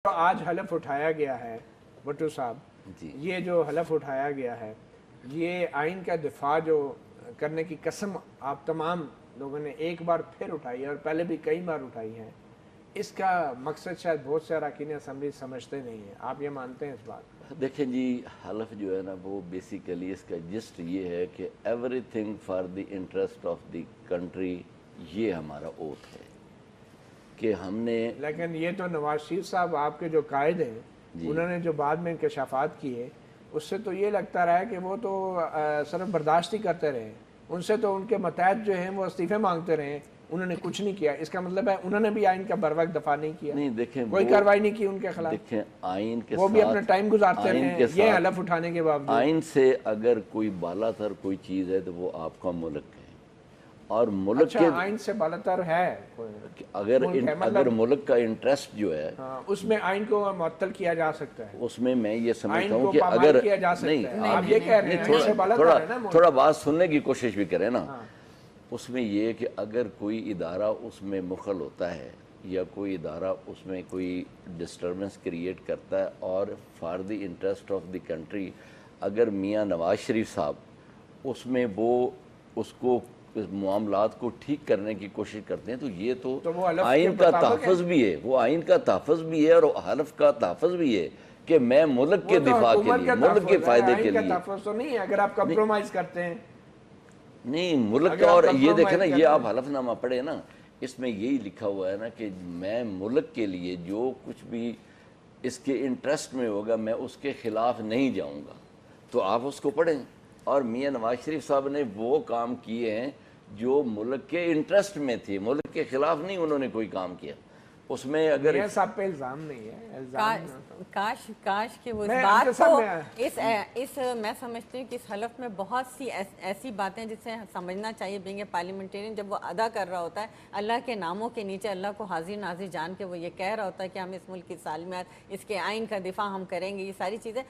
آج حلف اٹھایا گیا ہے بھٹو صاحب، یہ جو حلف اٹھایا گیا ہے یہ آئین کا دفاع جو کرنے کی قسم آپ تمام لوگوں نے ایک بار پھر اٹھائی ہے اور پہلے بھی کئی بار اٹھائی ہے، اس کا مقصد شاید بہت سے اراکین اسمبلی سمجھتے نہیں ہیں. آپ یہ مانتے ہیں اس بات؟ دیکھیں جی، حلف جو ہے نا وہ بیسیکلی اس کا جسٹ یہ ہے کہ every thing for the interest of the country, یہ ہمارا اوتھ ہے کہ ہم نے. لیکن یہ تو نواز شریف صاحب آپ کے جو قائد ہیں انہوں نے جو بعد میں انکشافات کیے اس سے تو یہ لگتا رہا ہے کہ وہ تو صرف برداشت ہی کرتے رہے. ان سے تو ان کے متحد جو ہیں وہ استعفے مانگتے رہے، انہوں نے کچھ نہیں کیا. اس کا مطلب ہے انہوں نے بھی آئین کا بر وقت دفاع نہیں کیا، نہیں دیکھیں کوئی کارروائی نہیں کی ان کے خلاف. دیکھیں آئین کے وہ بھی اپنا ٹائم گزارتے رہے یہ حلف اٹھانے کے باوجود. آئین سے اگر کوئی بالا تر کوئی چیز ہے تو وہ آپ کا ملک ہے، اور ملک کے آئین سے بالا تر ہے اگر ملک کا انٹرسٹ جو ہے اس میں آئین کو معطل کیا جا سکتا ہے. اس میں یہ سمجھتا ہوں کہ اگر تھوڑا بات سننے کی کوشش بھی کریں نا، اس میں یہ کہ اگر کوئی ادارہ اس میں مخل ہوتا ہے یا کوئی ادارہ اس میں کوئی ڈسٹربنس کریٹ کرتا ہے اور for the interest of the country اگر میاں نواز شریف صاحب اس میں وہ اس کو معاملات کو ٹھیک کرنے کی کوشش کرتے ہیں تو یہ تو آئین کا تحفظ بھی ہے، وہ آئین کا تحفظ بھی ہے اور حلف کا تحفظ بھی ہے کہ میں ملک کے دفاع کے لیے، ملک کے فائدے کے لیے. تحفظ تو نہیں ہے اگر آپ کمپرومائز کرتے ہیں. نہیں ملک کا، اور یہ دیکھیں نا، یہ آپ حلف نامہ پڑھیں نا، اس میں یہی لکھا ہوا ہے نا کہ میں ملک کے لیے جو کچھ بھی اس کے انٹرسٹ میں ہوگا میں اس کے خلاف نہیں جاؤں گا. تو آپ اس کو پڑھیں. اور میاں نواز شریف صاحب نے وہ کام کیے ہیں جو ملک کے انٹرسٹ میں تھے، ملک کے خلاف نہیں انہوں نے کوئی کام کیا. اس میں اگر میاں صاحب پہ الزام نہیں ہے، کاش کہ وہ اس بات کو میں سمجھتی ہوں کہ اس حلف میں بہت سی ایسی باتیں جسے سمجھنا چاہیے بینگ اے پارلیمنٹرین. جب وہ ادا کر رہا ہوتا ہے اللہ کے ناموں کے نیچے اللہ کو حاضر ناظر جان کے وہ یہ کہہ رہا ہوتا ہے کہ ہم اس ملک کی سالمیت، اس کے آئین کا دفاع ہم کریں گے، یہ ساری چیزیں